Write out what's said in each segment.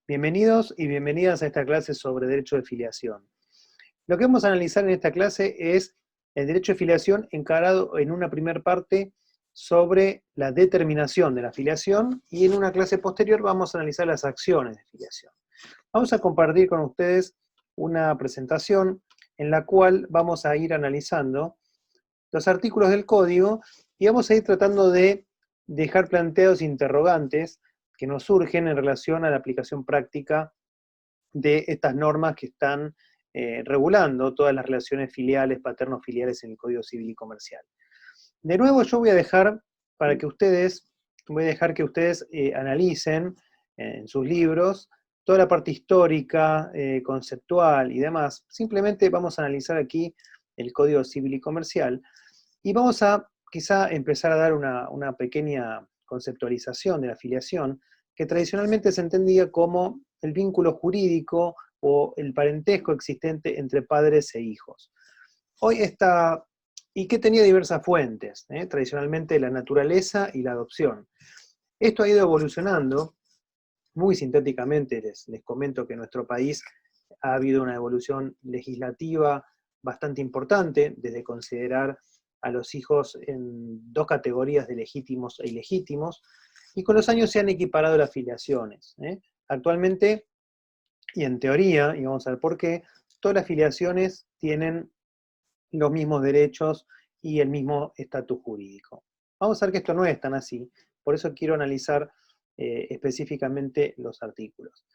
Bienvenidos y bienvenidas a esta clase sobre derecho de filiación. Lo que vamos a analizar en esta clase es el derecho de filiación encarado en una primera parte sobre la determinación de la filiación y en una clase posterior vamos a analizar las acciones de filiación. Vamos a compartir con ustedes una presentación en la cual vamos a ir analizando los artículos del código y vamos a ir tratando de dejar planteados interrogantes que nos surgen en relación a la aplicación práctica de estas normas que están regulando todas las relaciones filiales, paterno-filiales en el Código Civil y Comercial. De nuevo, yo voy a dejar para que ustedes, voy a dejar que ustedes analicen en sus libros toda la parte histórica, conceptual y demás. Simplemente vamos a analizar aquí el Código Civil y Comercial y vamos a quizá empezar a dar una pequeña conceptualización de la filiación que tradicionalmente se entendía como el vínculo jurídico o el parentesco existente entre padres e hijos. Hoy está, y que tenía diversas fuentes, tradicionalmente la naturaleza y la adopción. Esto ha ido evolucionando muy sintéticamente, les comento que en nuestro país ha habido una evolución legislativa bastante importante, desde considerar a los hijos en dos categorías de legítimos e ilegítimos, y con los años se han equiparado las filiaciones. Actualmente, y en teoría, y vamos a ver por qué, todas las filiaciones tienen los mismos derechos y el mismo estatus jurídico. Vamos a ver que esto no es tan así, por eso quiero analizar específicamente los artículos.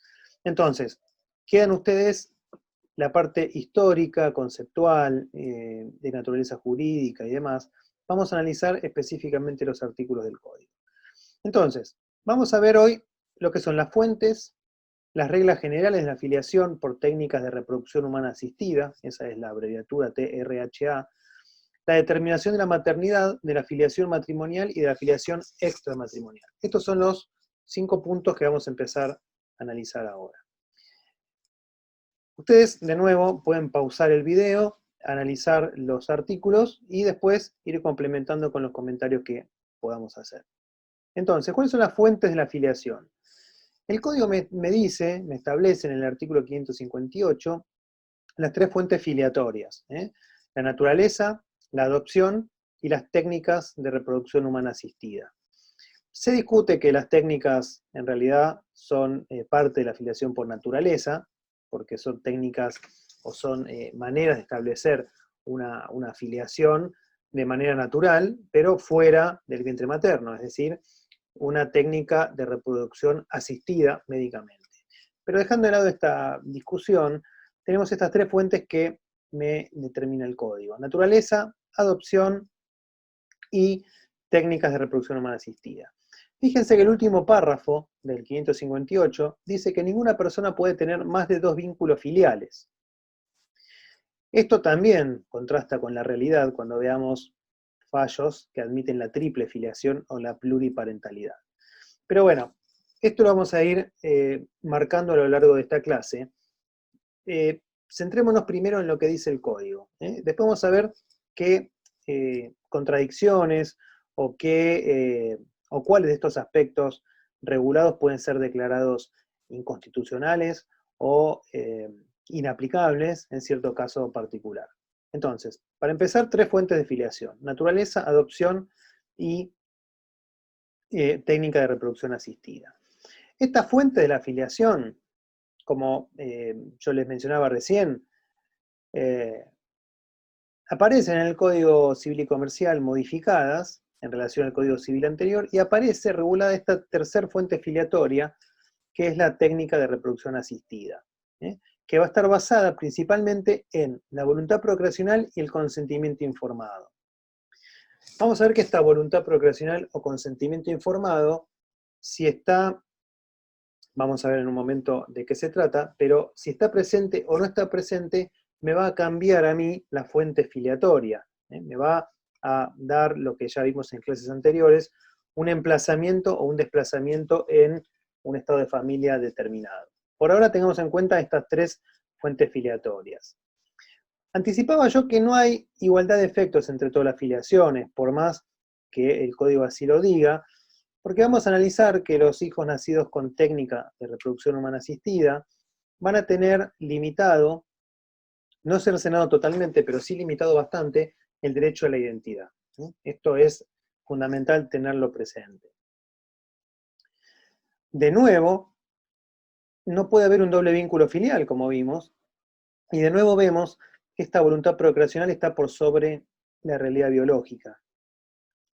Entonces, quedan ustedes la parte histórica, conceptual, de naturaleza jurídica y demás. Vamos a analizar específicamente los artículos del código. Entonces, vamos a ver hoy lo que son las fuentes, las reglas generales de la filiación por técnicas de reproducción humana asistida, esa es la abreviatura TRHA, la determinación de la maternidad, de la filiación matrimonial y de la filiación extramatrimonial. Estos son los 5 puntos que vamos a empezar a analizar ahora. Ustedes, de nuevo, pueden pausar el video, analizar los artículos y después ir complementando con los comentarios que podamos hacer. Entonces, ¿cuáles son las fuentes de la filiación? El código me establece en el artículo 558 las 3 fuentes filiatorias, la naturaleza, la adopción y las técnicas de reproducción humana asistida. Se discute que las técnicas en realidad son parte de la filiación por naturaleza, porque son técnicas o son maneras de establecer una filiación de manera natural, pero fuera del vientre materno, es decir, una técnica de reproducción asistida médicamente. Pero dejando de lado esta discusión, tenemos estas 3 fuentes que me determina el código: naturaleza, adopción y técnicas de reproducción humana asistida. Fíjense que el último párrafo del 558 dice que ninguna persona puede tener más de 2 vínculos filiales. Esto también contrasta con la realidad cuando veamos fallos que admiten la triple filiación o la pluriparentalidad. Pero bueno, esto lo vamos a ir marcando a lo largo de esta clase. Centrémonos primero en lo que dice el código. Después vamos a ver qué contradicciones o cuáles de estos aspectos regulados pueden ser declarados inconstitucionales o inaplicables en cierto caso particular. Entonces, para empezar, 3 fuentes de filiación: naturaleza, adopción y técnica de reproducción asistida. Esta fuente de la filiación, como yo les mencionaba recién, aparecen en el Código Civil y Comercial modificadas en relación al Código Civil anterior y aparece regulada esta tercera fuente filiatoria, que es la técnica de reproducción asistida, que va a estar basada principalmente en la voluntad procreacional y el consentimiento informado. Vamos a ver que esta voluntad procreacional o consentimiento informado, si está, vamos a ver en un momento de qué se trata, pero si está presente o no está presente, me va a cambiar a mí la fuente filiatoria. Me va a dar lo que ya vimos en clases anteriores, un emplazamiento o un desplazamiento en un estado de familia determinado. Por ahora tengamos en cuenta estas 3 fuentes filiatorias. Anticipaba yo que no hay igualdad de efectos entre todas las filiaciones, por más que el código así lo diga. Porque vamos a analizar que los hijos nacidos con técnica de reproducción humana asistida van a tener limitado, no cercenado totalmente, pero sí limitado bastante, el derecho a la identidad. Esto es fundamental tenerlo presente. De nuevo, no puede haber un doble vínculo filial, como vimos, y de nuevo vemos que esta voluntad procreacional está por sobre la realidad biológica.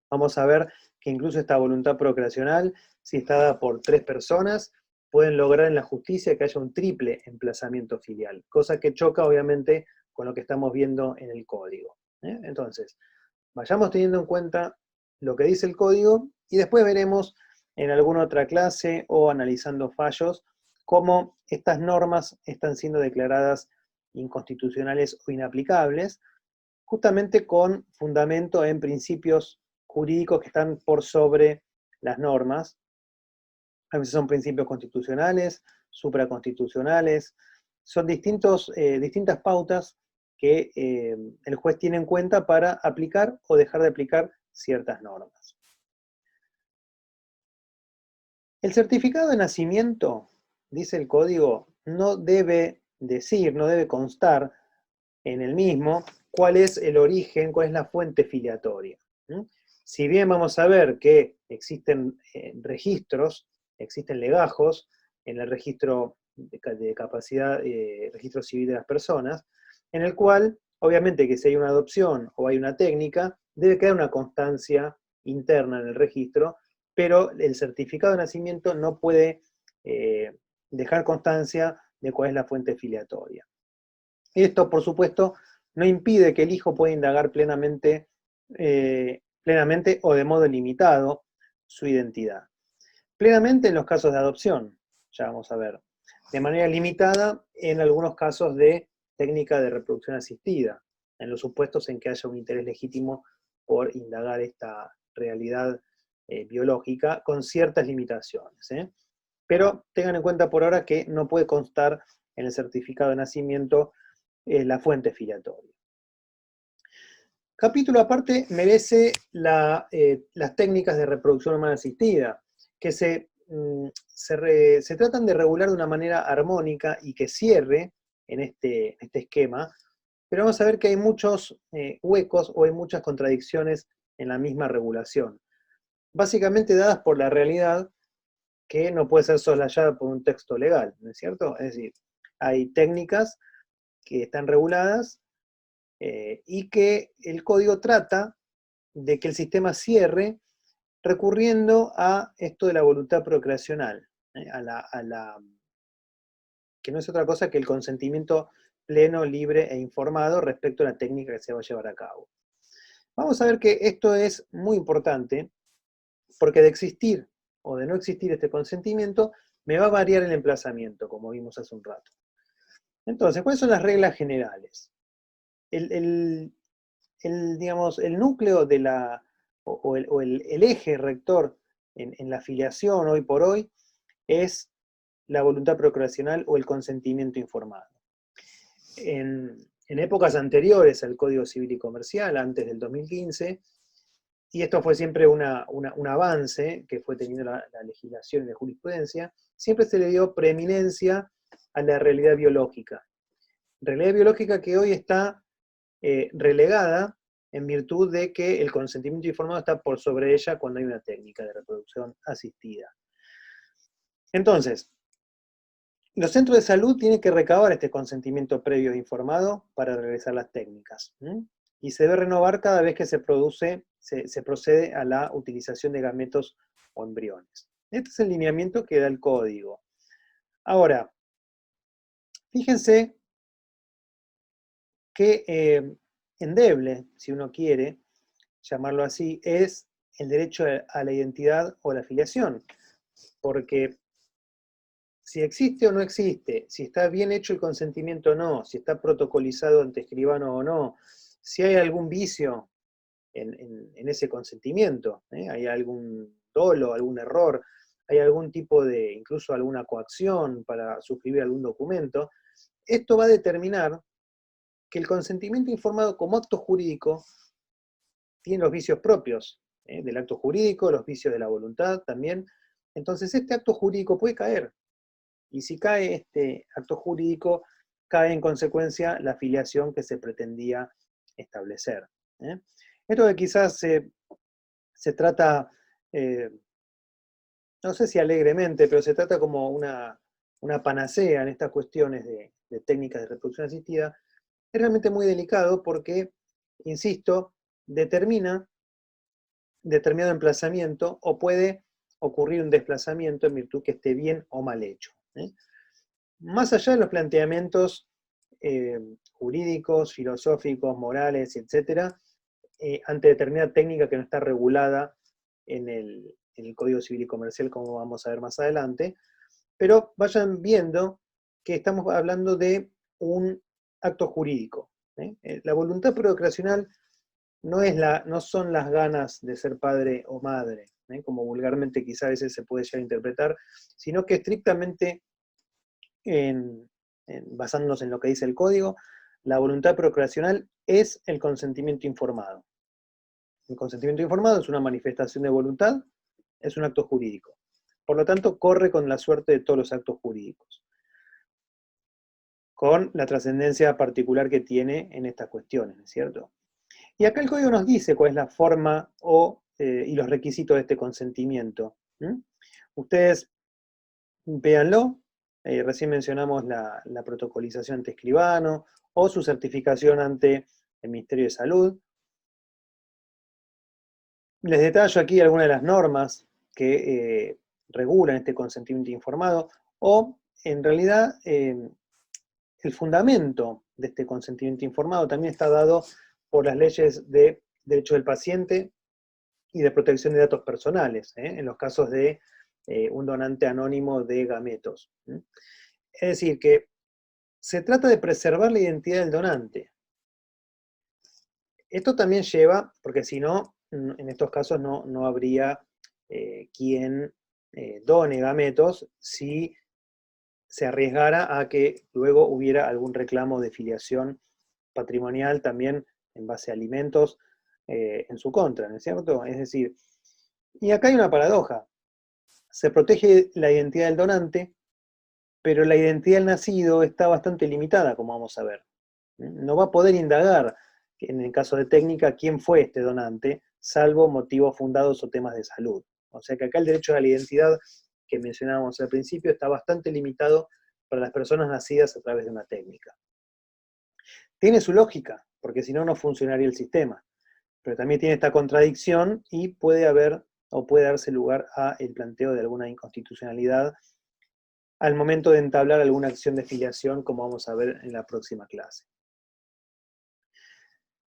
Vamos a ver que incluso esta voluntad procreacional, si está dada por 3 personas, pueden lograr en la justicia que haya un triple emplazamiento filial, cosa que choca obviamente con lo que estamos viendo en el código. Entonces, vayamos teniendo en cuenta lo que dice el código y después veremos en alguna otra clase o analizando fallos cómo estas normas están siendo declaradas inconstitucionales o inaplicables, justamente con fundamento en principios jurídicos que están por sobre las normas. A veces son principios constitucionales, supraconstitucionales, son distintas pautas que el juez tiene en cuenta para aplicar o dejar de aplicar ciertas normas. El certificado de nacimiento, dice el código, no debe decir, no debe constar en el mismo cuál es el origen, cuál es la fuente filiatoria. Si bien vamos a ver que existen registros, existen legajos en el registro de capacidad, registro civil de las personas, en el cual, obviamente que si hay una adopción o hay una técnica, debe quedar una constancia interna en el registro, pero el certificado de nacimiento no puede dejar constancia de cuál es la fuente filiatoria. Esto, por supuesto, no impide que el hijo pueda indagar plenamente o de modo limitado su identidad. Plenamente en los casos de adopción, ya vamos a ver. De manera limitada en algunos casos de técnica de reproducción asistida, en los supuestos en que haya un interés legítimo por indagar esta realidad biológica con ciertas limitaciones. Pero tengan en cuenta por ahora que no puede constar en el certificado de nacimiento la fuente filiatoria. Capítulo aparte merece las técnicas de reproducción humana asistida, que se tratan de regular de una manera armónica y que cierre en este esquema, pero vamos a ver que hay muchos huecos o hay muchas contradicciones en la misma regulación, básicamente dadas por la realidad que no puede ser soslayada por un texto legal, ¿no es cierto? Es decir, hay técnicas que están reguladas y que el código trata de que el sistema cierre recurriendo a esto de la voluntad procreacional, que no es otra cosa que el consentimiento pleno, libre e informado respecto a la técnica que se va a llevar a cabo. Vamos a ver que esto es muy importante, porque de existir o de no existir este consentimiento, me va a variar el emplazamiento, como vimos hace un rato. Entonces, ¿cuáles son las reglas generales? Digamos, el núcleo de el eje rector en la filiación hoy por hoy es la voluntad procreacional o el consentimiento informado. En épocas anteriores al Código Civil y Comercial, antes del 2015, y esto fue siempre un avance que fue teniendo la legislación y la jurisprudencia, siempre se le dio preeminencia a la realidad biológica. Realidad biológica que hoy está relegada en virtud de que el consentimiento informado está por sobre ella cuando hay una técnica de reproducción asistida. Entonces, los centros de salud tienen que recabar este consentimiento previo e informado para realizar las técnicas. Y se debe renovar cada vez que se procede a la utilización de gametos o embriones. Este es el lineamiento que da el código. Ahora, fíjense que endeble, si uno quiere llamarlo así, es el derecho a la identidad o la afiliación. Porque si existe o no existe, si está bien hecho el consentimiento o no, si está protocolizado ante escribano o no, si hay algún vicio en ese consentimiento, hay algún dolo, algún error, hay algún tipo de, incluso alguna coacción para suscribir algún documento, esto va a determinar que el consentimiento informado como acto jurídico tiene los vicios propios del acto jurídico, los vicios de la voluntad también. Entonces este acto jurídico puede caer, y si cae este acto jurídico, cae en consecuencia la filiación que se pretendía establecer. Esto que quizás se trata, no sé si alegremente, pero se trata como una panacea en estas cuestiones de técnicas de reproducción asistida, es realmente muy delicado porque, insisto, determina determinado emplazamiento o puede ocurrir un desplazamiento en virtud que esté bien o mal hecho. Más allá de los planteamientos jurídicos, filosóficos, morales, etc., ante determinada técnica que no está regulada en el Código Civil y Comercial, como vamos a ver más adelante, pero vayan viendo que estamos hablando de un acto jurídico. La voluntad procreacional no son las ganas de ser padre o madre, como vulgarmente quizá a veces se puede llegar a interpretar, sino que estrictamente basándonos en lo que dice el código, la voluntad procreacional es el consentimiento informado. El consentimiento informado es una manifestación de voluntad, es un acto jurídico. Por lo tanto, corre con la suerte de todos los actos jurídicos, con la trascendencia particular que tiene en estas cuestiones, ¿no es cierto? Y acá el código nos dice cuál es la forma y los requisitos de este consentimiento. Ustedes véanlo, recién mencionamos la protocolización ante escribano o su certificación ante el Ministerio de Salud. Les detallo aquí algunas de las normas que regulan este consentimiento informado o, en realidad, el fundamento de este consentimiento informado también está dado por las leyes de derecho del paciente y de protección de datos personales, en los casos de un donante anónimo de gametos. Es decir, que se trata de preservar la identidad del donante. Esto también lleva, porque si no, en estos casos no habría quien done gametos si se arriesgara a que luego hubiera algún reclamo de filiación patrimonial también en base a alimentos en su contra, ¿no es cierto? Es decir, y acá hay una paradoja. Se protege la identidad del donante, pero la identidad del nacido está bastante limitada, como vamos a ver. No va a poder indagar, en el caso de técnica, quién fue este donante, salvo motivos fundados o temas de salud. O sea que acá el derecho a la identidad que mencionábamos al principio está bastante limitado para las personas nacidas a través de una técnica. Tiene su lógica, porque si no, no funcionaría el sistema, pero también tiene esta contradicción y puede haber o puede darse lugar a el planteo de alguna inconstitucionalidad al momento de entablar alguna acción de filiación, como vamos a ver en la próxima clase.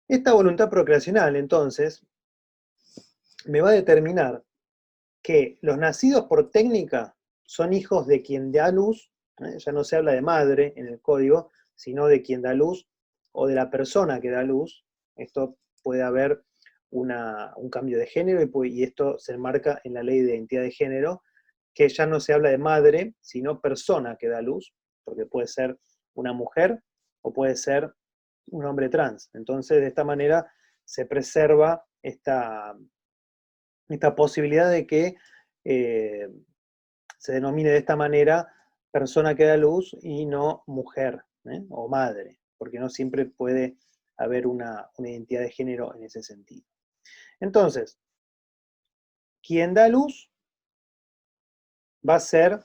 Esta voluntad procreacional, entonces, me va a determinar que los nacidos por técnica son hijos de quien da luz, ya no se habla de madre en el código, sino de quien da luz o de la persona que da luz. Esto puede haber un cambio de género y esto se enmarca en la ley de identidad de género, que ya no se habla de madre, sino persona que da luz, porque puede ser una mujer o puede ser un hombre trans. Entonces, de esta manera se preserva esta posibilidad de que se denomine de esta manera persona que da luz y no mujer o madre, porque no siempre puede haber una identidad de género en ese sentido. Entonces, quien da luz va a ser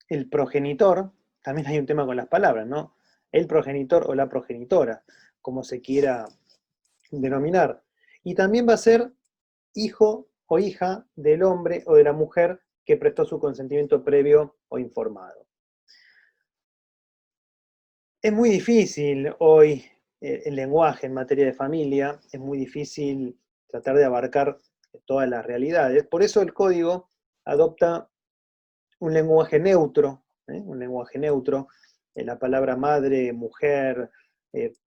el progenitor, también hay un tema con las palabras, ¿no? El progenitor o la progenitora, como se quiera denominar. Y también va a ser hijo o hija del hombre o de la mujer que prestó su consentimiento previo o informado. Es muy difícil hoy el lenguaje en materia de familia, es muy difícil tratar de abarcar todas las realidades. Por eso el código adopta un lenguaje neutro, la palabra madre, mujer,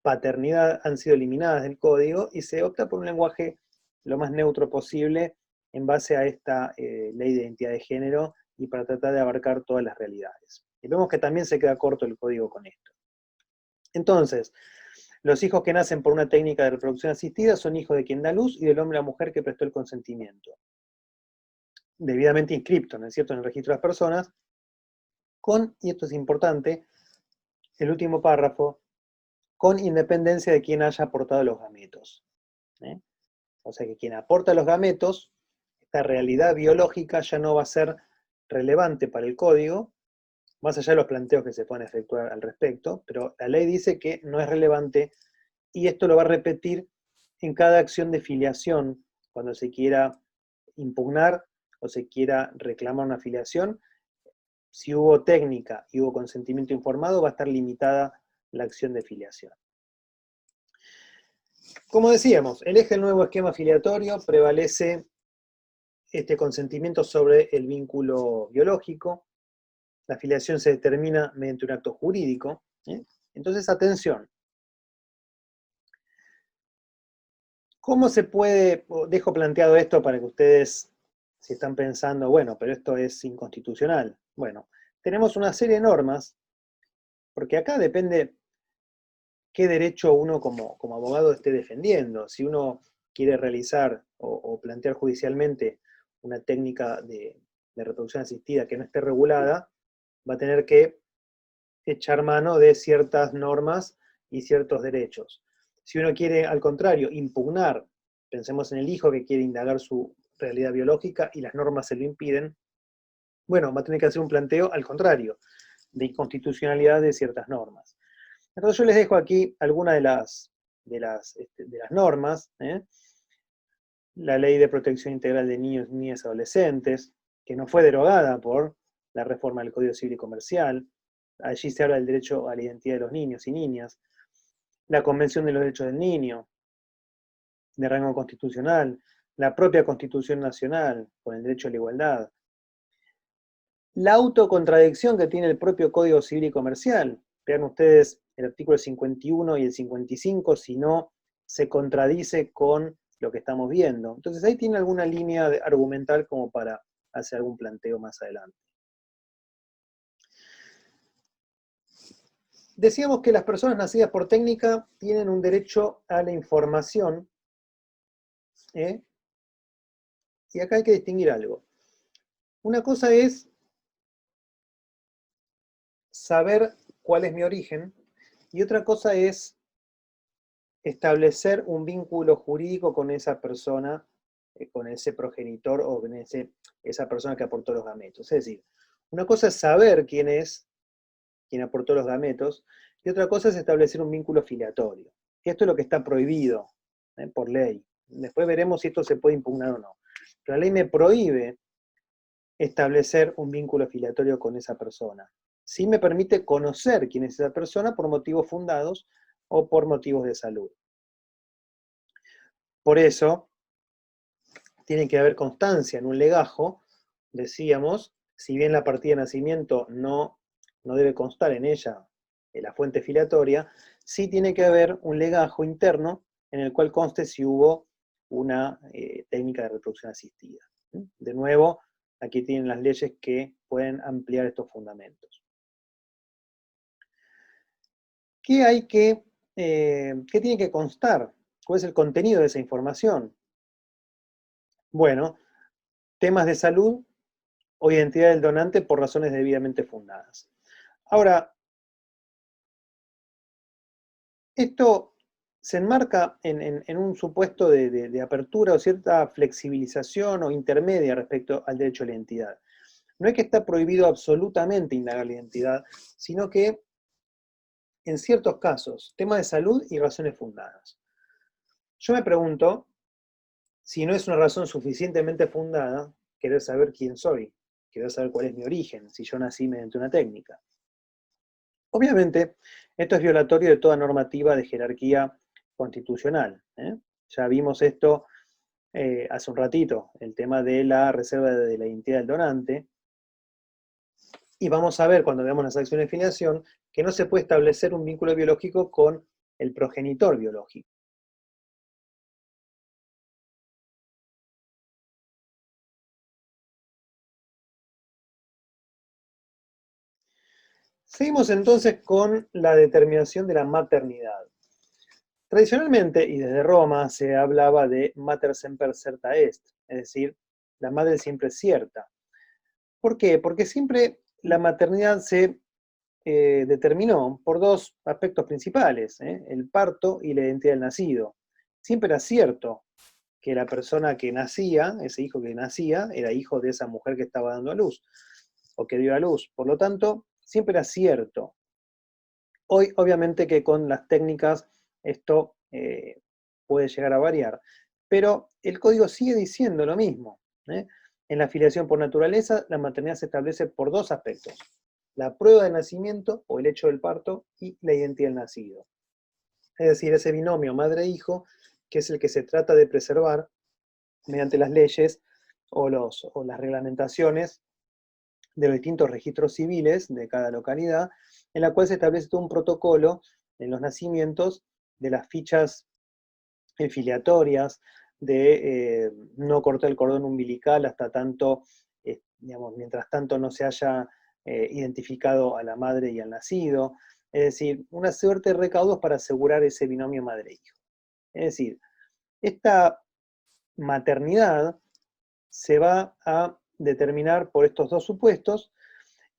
paternidad han sido eliminadas del código y se opta por un lenguaje lo más neutro posible en base a esta ley de identidad de género y para tratar de abarcar todas las realidades. Y vemos que también se queda corto el código con esto. Entonces, Los hijos que nacen por una técnica de reproducción asistida son hijos de quien da luz y del hombre o la mujer que prestó el consentimiento, debidamente inscripto, ¿no es cierto?, en el registro de las personas, y esto es importante, el último párrafo, con independencia de quien haya aportado los gametos. ¿eh? O sea que quien aporta los gametos, esta realidad biológica ya no va a ser relevante para el código, más allá de los planteos que se pueden efectuar al respecto, pero la ley dice que no es relevante y esto lo va a repetir en cada acción de filiación, cuando se quiera impugnar o se quiera reclamar una filiación. Si hubo técnica y hubo consentimiento informado, va a estar limitada la acción de filiación. Como decíamos, el eje del nuevo esquema filiatorio prevalece este consentimiento sobre el vínculo biológico. La filiación se determina mediante un acto jurídico. Entonces, atención. ¿Cómo se puede, dejo planteado esto para que ustedes, si están pensando, bueno, pero esto es inconstitucional? Bueno, tenemos una serie de normas, porque acá depende qué derecho uno como abogado esté defendiendo. Si uno quiere realizar o plantear judicialmente una técnica de reproducción asistida que no esté regulada, va a tener que echar mano de ciertas normas y ciertos derechos. Si uno quiere, al contrario, impugnar, pensemos en el hijo que quiere indagar su realidad biológica y las normas se lo impiden, bueno, va a tener que hacer un planteo al contrario, de inconstitucionalidad de ciertas normas. Entonces yo les dejo aquí algunas de las normas. La Ley de Protección Integral de Niños, Niñas y Adolescentes, que no fue derogada por la reforma del Código Civil y Comercial. Allí se habla del derecho a la identidad de los niños y niñas. La Convención de los Derechos del Niño, de rango constitucional. La propia Constitución Nacional, con el derecho a la igualdad. La autocontradicción que tiene el propio Código Civil y Comercial. Vean ustedes el artículo 51 y el 55, si no se contradice con lo que estamos viendo. Entonces ahí tiene alguna línea argumental como para hacer algún planteo más adelante. Decíamos que las personas nacidas por técnica tienen un derecho a la información, y acá hay que distinguir algo. Una cosa es saber cuál es mi origen, y otra cosa es establecer un vínculo jurídico con esa persona, con ese progenitor o con esa persona que aportó los gametos. Es decir, una cosa es saber quién es quien aportó los gametos, y otra cosa es establecer un vínculo filiatorio. Esto es lo que está prohibido por ley. Después veremos si esto se puede impugnar o no. Pero la ley me prohíbe establecer un vínculo filiatorio con esa persona. Sí me permite conocer quién es esa persona por motivos fundados o por motivos de salud. Por eso, tiene que haber constancia en un legajo, decíamos, si bien la partida de nacimiento no debe constar en ella la fuente filiatoria, sí tiene que haber un legajo interno en el cual conste si hubo una técnica de reproducción asistida. De nuevo, aquí tienen las leyes que pueden ampliar estos fundamentos. ¿Qué tiene que constar? ¿Cuál es el contenido de esa información? Bueno, temas de salud o identidad del donante por razones debidamente fundadas. Ahora, esto se enmarca en un supuesto de apertura o cierta flexibilización o intermedia respecto al derecho a la identidad. No es que está prohibido absolutamente indagar la identidad, sino que en ciertos casos, temas de salud y razones fundadas. Yo me pregunto si no es una razón suficientemente fundada querer saber quién soy, querer saber cuál es mi origen, si yo nací mediante una técnica. Obviamente, esto es violatorio de toda normativa de jerarquía constitucional. Ya vimos esto hace un ratito, el tema de la reserva de la identidad del donante. Y vamos a ver, cuando veamos las acciones de filiación, que no se puede establecer un vínculo biológico con el progenitor biológico. Seguimos entonces con la determinación de la maternidad. Tradicionalmente, y desde Roma, se hablaba de mater semper certa est, es decir, la madre siempre es cierta. ¿Por qué? Porque siempre la maternidad se determinó por dos aspectos principales, el parto y la identidad del nacido. Siempre era cierto que la persona que nacía, ese hijo que nacía, era hijo de esa mujer que estaba dando a luz, o que dio a luz. Por lo tanto, siempre era cierto. Hoy, obviamente que con las técnicas esto puede llegar a variar, pero el código sigue diciendo lo mismo. En la filiación por naturaleza, la maternidad se establece por dos aspectos: la prueba de nacimiento o el hecho del parto y la identidad del nacido. Es decir, ese binomio madre-hijo, que es el que se trata de preservar mediante las leyes o las reglamentaciones de los distintos registros civiles de cada localidad, en la cual se establece todo un protocolo en los nacimientos de las fichas filiatorias, de no cortar el cordón umbilical hasta tanto, digamos, mientras tanto no se haya identificado a la madre y al nacido. Es decir, una suerte de recaudos para asegurar ese binomio madre-hijo. Es decir, esta maternidad se va a determinar por estos dos supuestos,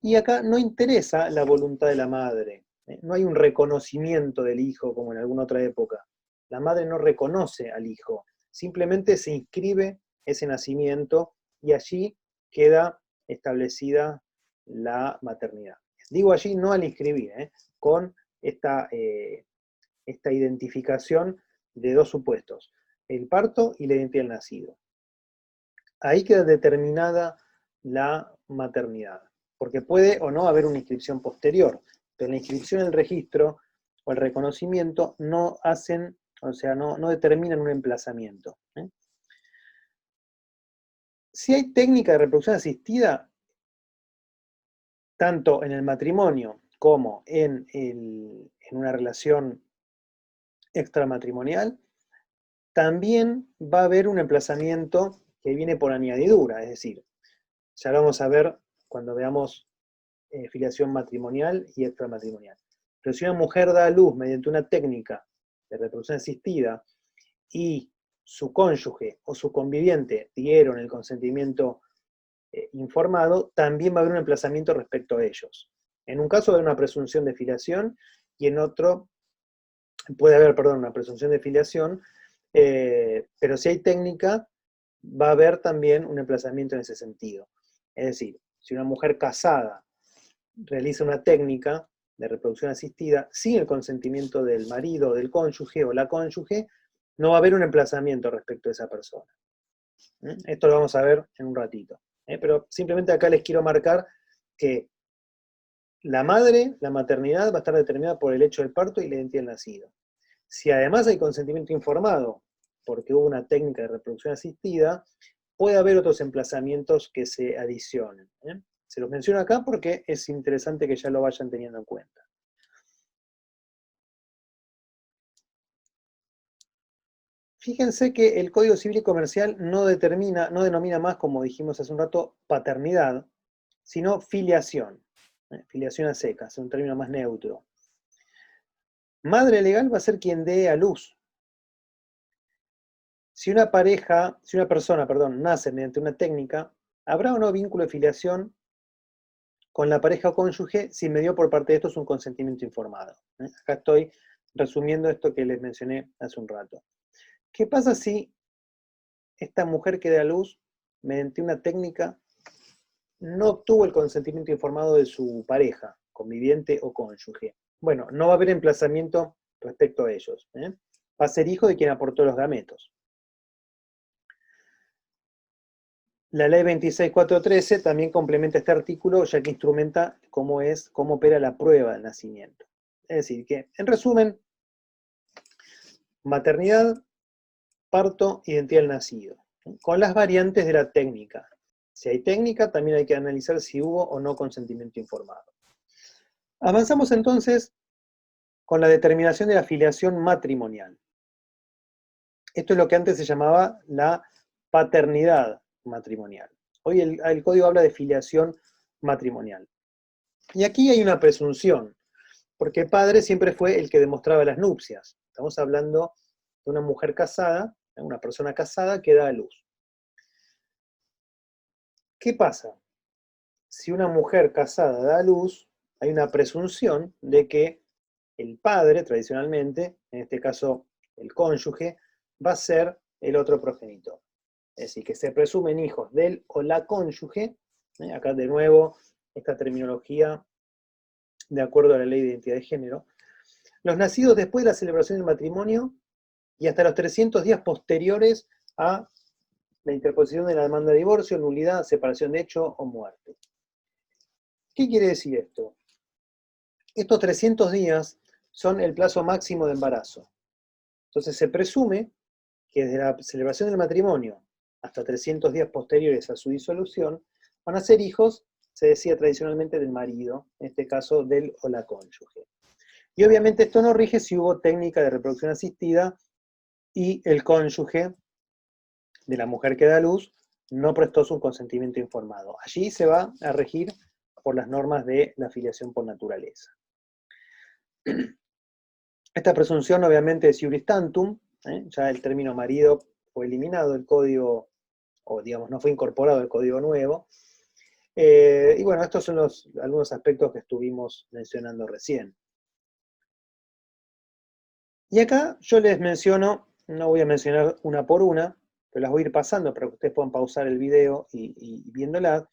y acá no interesa la voluntad de la madre. No hay un reconocimiento del hijo como en alguna otra época. La madre no reconoce al hijo, simplemente se inscribe ese nacimiento y allí queda establecida la maternidad. Digo allí no al inscribir, con esta identificación de dos supuestos: el parto y la identidad del nacido. Ahí queda determinada la maternidad, porque puede o no haber una inscripción posterior, pero la inscripción en el registro o el reconocimiento no hacen, o sea, no determinan un emplazamiento. Si hay técnica de reproducción asistida, tanto en el matrimonio como en una relación extramatrimonial, también va a haber un emplazamiento que viene por añadidura, es decir, ya lo vamos a ver cuando veamos filiación matrimonial y extramatrimonial. Pero si una mujer da a luz mediante una técnica de reproducción asistida y su cónyuge o su conviviente dieron el consentimiento informado, también va a haber un emplazamiento respecto a ellos. En un caso va a haber una presunción de filiación y en otro puede haber, perdón, una presunción de filiación, pero si hay técnica, va a haber también un emplazamiento en ese sentido. Es decir, si una mujer casada realiza una técnica de reproducción asistida sin el consentimiento del marido, del cónyuge o la cónyuge, no va a haber un emplazamiento respecto a esa persona. Esto lo vamos a ver en un ratito. Pero simplemente acá les quiero marcar que la madre, la maternidad, va a estar determinada por el hecho del parto y la identidad del nacido. Si además hay consentimiento informado, porque hubo una técnica de reproducción asistida, puede haber otros emplazamientos que se adicionen. Se los menciono acá porque es interesante que ya lo vayan teniendo en cuenta. Fíjense que el Código Civil y Comercial no denomina más, como dijimos hace un rato, paternidad, sino filiación. Filiación a secas, es un término más neutro. Madre legal va a ser quien dé a luz. Si una persona, nace mediante una técnica, ¿habrá o no vínculo de filiación con la pareja o cónyuge si me dio por parte de estos un consentimiento informado? Acá estoy resumiendo esto que les mencioné hace un rato. ¿Qué pasa si esta mujer que da a luz mediante una técnica no obtuvo el consentimiento informado de su pareja, conviviente o cónyuge? Bueno, no va a haber emplazamiento respecto a ellos. Va a ser hijo de quien aportó los gametos. La ley 26.413 también complementa este artículo, ya que instrumenta cómo opera la prueba del nacimiento. Es decir, que, en resumen, maternidad, parto, identidad del nacido, con las variantes de la técnica. Si hay técnica, también hay que analizar si hubo o no consentimiento informado. Avanzamos entonces con la determinación de la filiación matrimonial. Esto es lo que antes se llamaba la paternidad matrimonial. Hoy el código habla de filiación matrimonial. Y aquí hay una presunción, porque el padre siempre fue el que demostraba las nupcias. Estamos hablando de una mujer casada, una persona casada que da a luz. ¿Qué pasa? Si una mujer casada da a luz, hay una presunción de que el padre, tradicionalmente, en este caso el cónyuge, va a ser el otro progenitor. Es decir, que se presumen hijos del o la cónyuge, acá de nuevo esta terminología de acuerdo a la ley de identidad de género, los nacidos después de la celebración del matrimonio y hasta los 300 días posteriores a la interposición de la demanda de divorcio, nulidad, separación de hecho o muerte. ¿Qué quiere decir esto? Estos 300 días son el plazo máximo de embarazo. Entonces se presume que desde la celebración del matrimonio hasta 300 días posteriores a su disolución, van a ser hijos, se decía tradicionalmente, del marido, en este caso del o la cónyuge. Y obviamente esto no rige si hubo técnica de reproducción asistida y el cónyuge de la mujer que da a luz no prestó su consentimiento informado. Allí se va a regir por las normas de la filiación por naturaleza. Esta presunción obviamente es iuris tantum, ya el término marido fue eliminado del código, o digamos no fue incorporado al código nuevo, y bueno, estos son algunos aspectos que estuvimos mencionando recién. Y acá yo les menciono, no voy a mencionar una por una, pero las voy a ir pasando para que ustedes puedan pausar el video y viéndolas,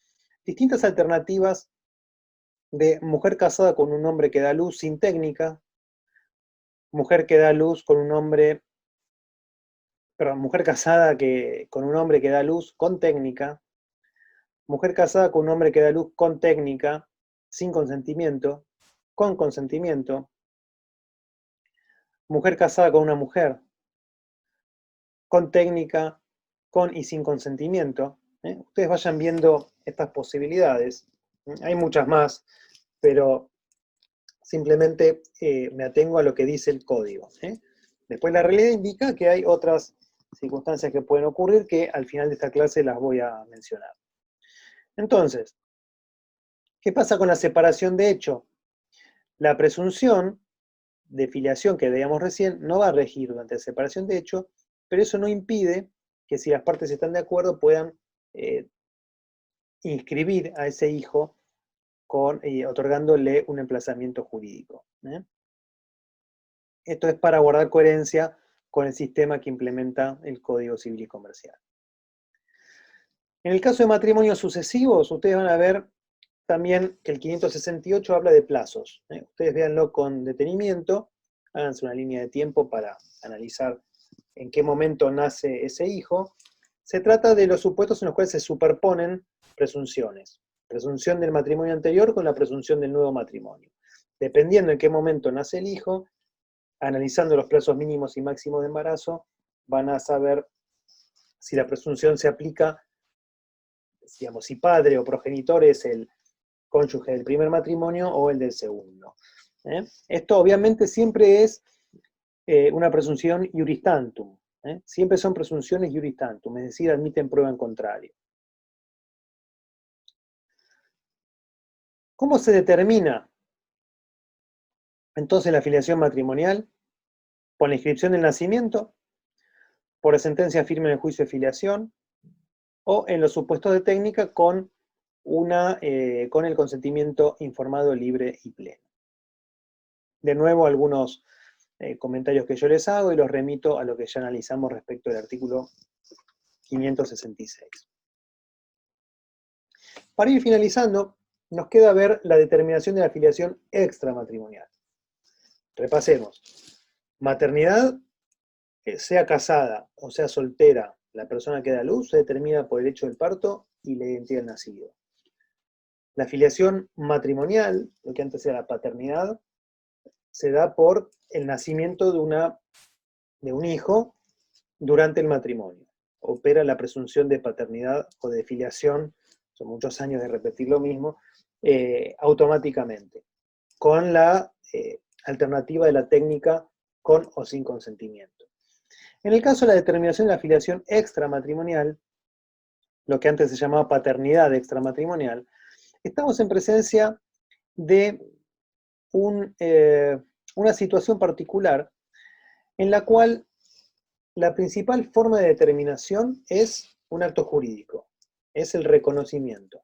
distintas alternativas de mujer casada con un hombre que da luz sin técnica, mujer que da luz con un hombre, perdón, mujer casada con un hombre que da luz con técnica, mujer casada con un hombre que da luz con técnica, sin consentimiento, con consentimiento, mujer casada con una mujer, con técnica, con y sin consentimiento. Ustedes vayan viendo estas posibilidades. Hay muchas más, pero simplemente me atengo a lo que dice el código. Después la realidad indica que hay otras circunstancias que pueden ocurrir que al final de esta clase las voy a mencionar. Entonces, ¿qué pasa con la separación de hecho? La presunción de filiación que veíamos recién no va a regir durante la separación de hecho, pero eso no impide que si las partes están de acuerdo puedan inscribir a ese hijo otorgándole un emplazamiento jurídico. Esto es para guardar coherencia con el sistema que implementa el Código Civil y Comercial. En el caso de matrimonios sucesivos, ustedes van a ver también que el 568 habla de plazos. Ustedes véanlo con detenimiento, háganse una línea de tiempo para analizar en qué momento nace ese hijo. Se trata de los supuestos en los cuales se superponen presunciones. Presunción del matrimonio anterior con la presunción del nuevo matrimonio. Dependiendo en qué momento nace el hijo, analizando los plazos mínimos y máximos de embarazo, van a saber si la presunción se aplica, digamos, si padre o progenitor es el cónyuge del primer matrimonio o el del segundo. Esto obviamente siempre es una presunción iuris tantum. Siempre son presunciones iuris tantum, es decir, admiten prueba en contrario. ¿Cómo se determina entonces la filiación matrimonial? Por la inscripción del nacimiento, por la sentencia firme en el juicio de filiación, o en los supuestos de técnica con el consentimiento informado, libre y pleno. De nuevo, algunos comentarios que yo les hago y los remito a lo que ya analizamos respecto del artículo 566. Para ir finalizando, nos queda ver la determinación de la filiación extramatrimonial. Repasemos. Maternidad, sea casada o sea soltera, la persona que da luz se determina por el hecho del parto y la identidad del nacido. La filiación matrimonial, lo que antes era la paternidad, se da por el nacimiento de un hijo durante el matrimonio. Opera la presunción de paternidad o de filiación, son muchos años de repetir lo mismo, automáticamente, con la alternativa de la técnica con o sin consentimiento. En el caso de la determinación de la filiación extramatrimonial, lo que antes se llamaba paternidad extramatrimonial, estamos en presencia de una situación particular en la cual la principal forma de determinación es un acto jurídico, es el reconocimiento.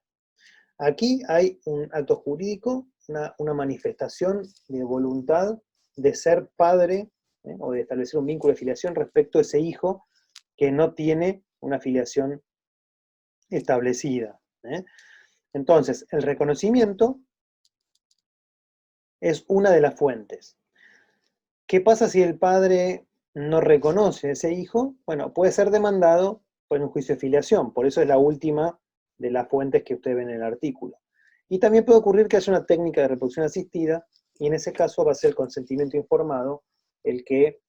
Aquí hay un acto jurídico, una manifestación de voluntad de ser padre, o de establecer un vínculo de filiación respecto a ese hijo que no tiene una filiación establecida. Entonces, el reconocimiento es una de las fuentes. ¿Qué pasa si el padre no reconoce a ese hijo? Bueno, puede ser demandado por un juicio de filiación, por eso es la última de las fuentes que usted ve en el artículo. Y también puede ocurrir que haya una técnica de reproducción asistida, y en ese caso va a ser el consentimiento informado el que,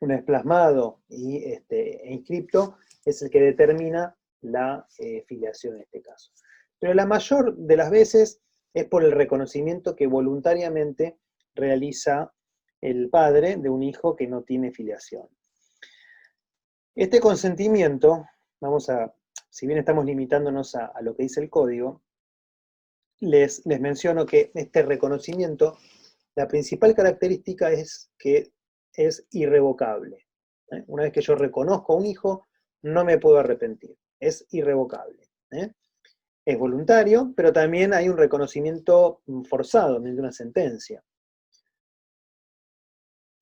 una vez plasmado e inscripto, es el que determina la filiación en este caso. Pero la mayor de las veces es por el reconocimiento que voluntariamente realiza el padre de un hijo que no tiene filiación. Este consentimiento, si bien estamos limitándonos a lo que dice el código, les menciono que este reconocimiento, la principal característica es que es irrevocable. Una vez que yo reconozco a un hijo, no me puedo arrepentir, es irrevocable. Es voluntario, pero también hay un reconocimiento forzado mediante una sentencia.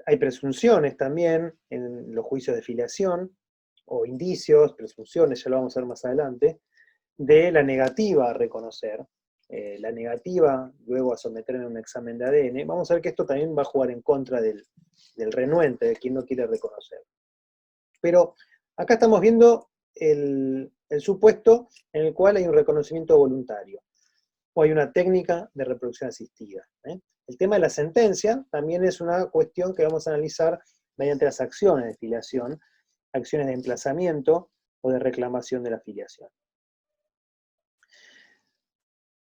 Hay presunciones también en los juicios de filiación, o indicios, presunciones, ya lo vamos a ver más adelante, de la negativa a reconocer, la negativa luego a someterme a un examen de ADN. Vamos a ver que esto también va a jugar en contra del renuente, de quien no quiere reconocer. Pero acá estamos viendo el supuesto en el cual hay un reconocimiento voluntario, o hay una técnica de reproducción asistida. El tema de la sentencia también es una cuestión que vamos a analizar mediante las acciones de filiación, acciones de emplazamiento o de reclamación de la filiación.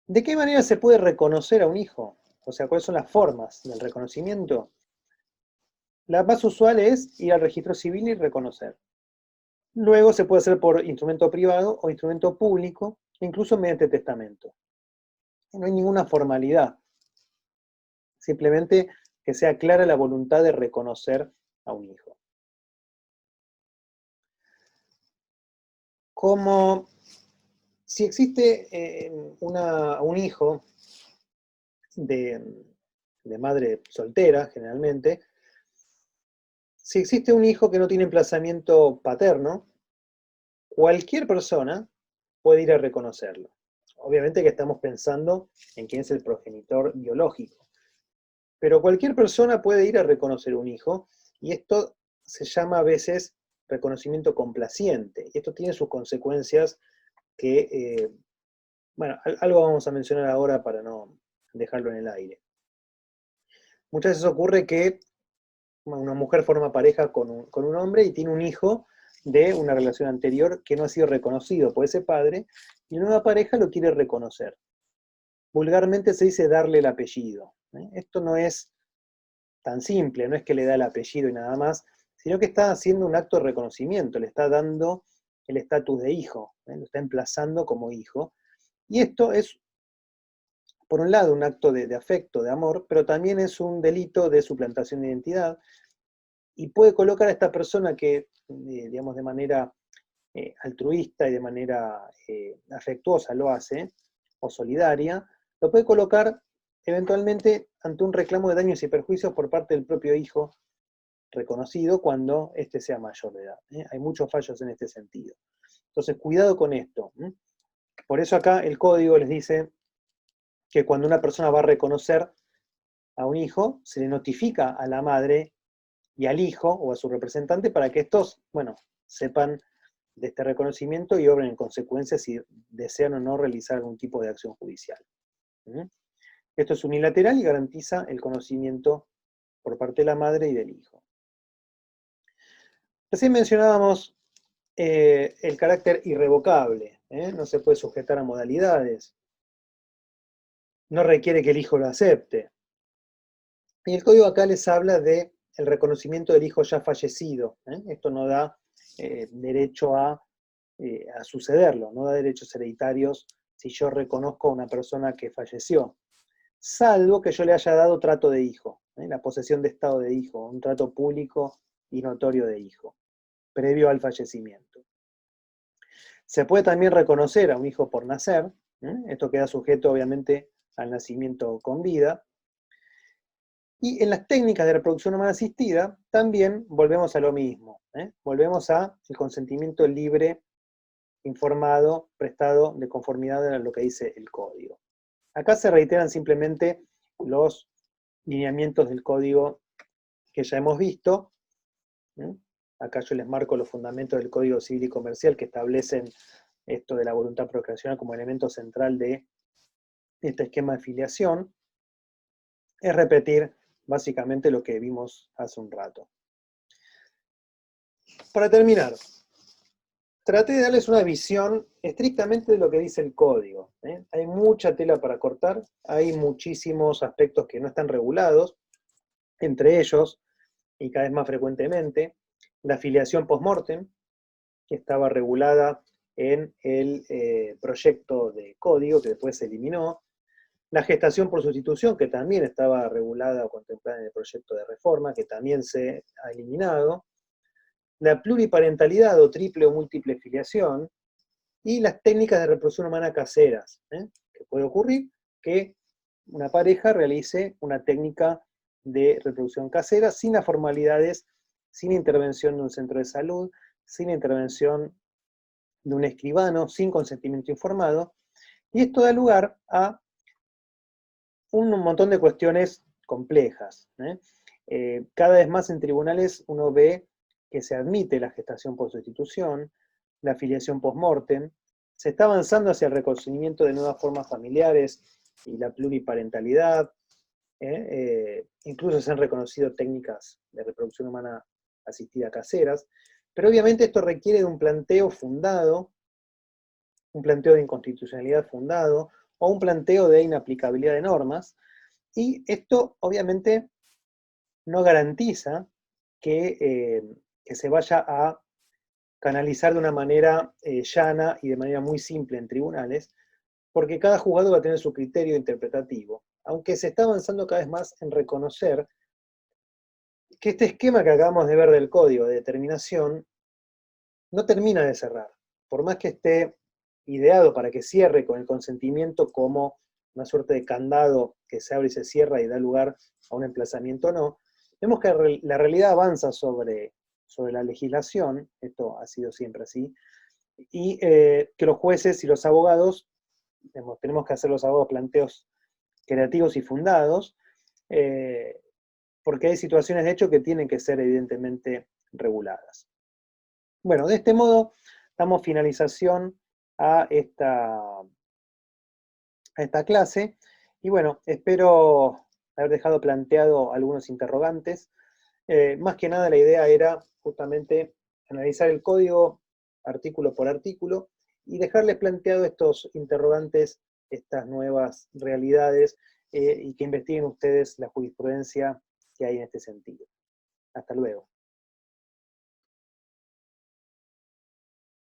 ¿De qué manera se puede reconocer a un hijo? O sea, ¿cuáles son las formas del reconocimiento? La más usual es ir al registro civil y reconocer. Luego se puede hacer por instrumento privado o instrumento público, incluso mediante testamento. No hay ninguna formalidad. Simplemente que sea clara la voluntad de reconocer a un hijo. Como si existe un hijo de madre soltera, generalmente, si existe un hijo que no tiene emplazamiento paterno, cualquier persona puede ir a reconocerlo. Obviamente que estamos pensando en quién es el progenitor biológico. Pero cualquier persona puede ir a reconocer un hijo, y esto se llama a veces reconocimiento complaciente. Y esto tiene sus consecuencias que, bueno, algo vamos a mencionar ahora para no dejarlo en el aire. Muchas veces ocurre que una mujer forma pareja con un hombre y tiene un hijo de una relación anterior que no ha sido reconocido por ese padre, y la nueva pareja lo quiere reconocer. Vulgarmente se dice darle el apellido. Esto no es tan simple, no es que le da el apellido y nada más, sino que está haciendo un acto de reconocimiento, le está dando el estatus de hijo, lo está emplazando como hijo. Y esto es, por un lado, un acto de afecto, de amor, pero también es un delito de suplantación de identidad, y puede colocar a esta persona que, digamos, de manera altruista y de manera afectuosa lo hace, o solidaria, lo puede colocar eventualmente ante un reclamo de daños y perjuicios por parte del propio hijo reconocido cuando éste sea mayor de edad. Hay muchos fallos en este sentido. Entonces, cuidado con esto. Por eso acá el código les dice que cuando una persona va a reconocer a un hijo, se le notifica a la madre y al hijo o a su representante para que estos, bueno, sepan de este reconocimiento y obren en consecuencia si desean o no realizar algún tipo de acción judicial. Esto es unilateral y garantiza el conocimiento por parte de la madre y del hijo. Recién mencionábamos el carácter irrevocable, no se puede sujetar a modalidades, no requiere que el hijo lo acepte. Y el código acá les habla de el reconocimiento del hijo ya fallecido. Esto no da derecho a sucederlo, no da derechos hereditarios si yo reconozco a una persona que falleció, salvo que yo le haya dado trato de hijo. la posesión de estado de hijo, un trato público y notorio de hijo, previo al fallecimiento. Se puede también reconocer a un hijo por nacer, esto queda sujeto obviamente al nacimiento con vida. Y en las técnicas de reproducción humana asistida también volvemos a lo mismo, volvemos al consentimiento libre, informado, prestado de conformidad a lo que dice el código. Acá se reiteran simplemente los lineamientos del código que ya hemos visto. Acá yo les marco los fundamentos del Código Civil y Comercial que establecen esto de la voluntad procreacional como elemento central de este esquema de filiación. Es repetir básicamente lo que vimos hace un rato. Para terminar, traté de darles una visión estrictamente de lo que dice el código. Hay mucha tela para cortar, hay muchísimos aspectos que no están regulados, entre ellos, y cada vez más frecuentemente, la filiación post-mortem, que estaba regulada en el proyecto de código, que después se eliminó, la gestación por sustitución, que también estaba regulada o contemplada en el proyecto de reforma, que también se ha eliminado, la pluriparentalidad o triple o múltiple filiación, y las técnicas de reproducción humana caseras, que puede ocurrir que una pareja realice una técnica de reproducción casera sin las formalidades, sin intervención de un centro de salud, sin intervención de un escribano, sin consentimiento informado, y esto da lugar a un montón de cuestiones complejas. Cada vez más en tribunales uno ve que se admite la gestación por sustitución, la filiación post-mortem, se está avanzando hacia el reconocimiento de nuevas formas familiares y la pluriparentalidad, incluso se han reconocido técnicas de reproducción humana asistida caseras, pero obviamente esto requiere de un planteo fundado, un planteo de inconstitucionalidad fundado, o un planteo de inaplicabilidad de normas, y esto obviamente no garantiza que se vaya a canalizar de una manera llana y de manera muy simple en tribunales, porque cada juzgado va a tener su criterio interpretativo, aunque se está avanzando cada vez más en reconocer que este esquema que acabamos de ver del código de determinación no termina de cerrar. Por más que esté ideado para que cierre con el consentimiento como una suerte de candado que se abre y se cierra y da lugar a un emplazamiento o no, vemos que la realidad avanza sobre la legislación, esto ha sido siempre así, y que los jueces y los abogados, tenemos que hacer los abogados planteos creativos y fundados, porque hay situaciones de hecho que tienen que ser evidentemente reguladas. Bueno, de este modo damos finalización a esta clase, y bueno, espero haber dejado planteado algunos interrogantes. Más que nada la idea era justamente analizar el código artículo por artículo y dejarles planteado estos interrogantes, estas nuevas realidades, y que investiguen ustedes la jurisprudencia que hay en este sentido. Hasta luego.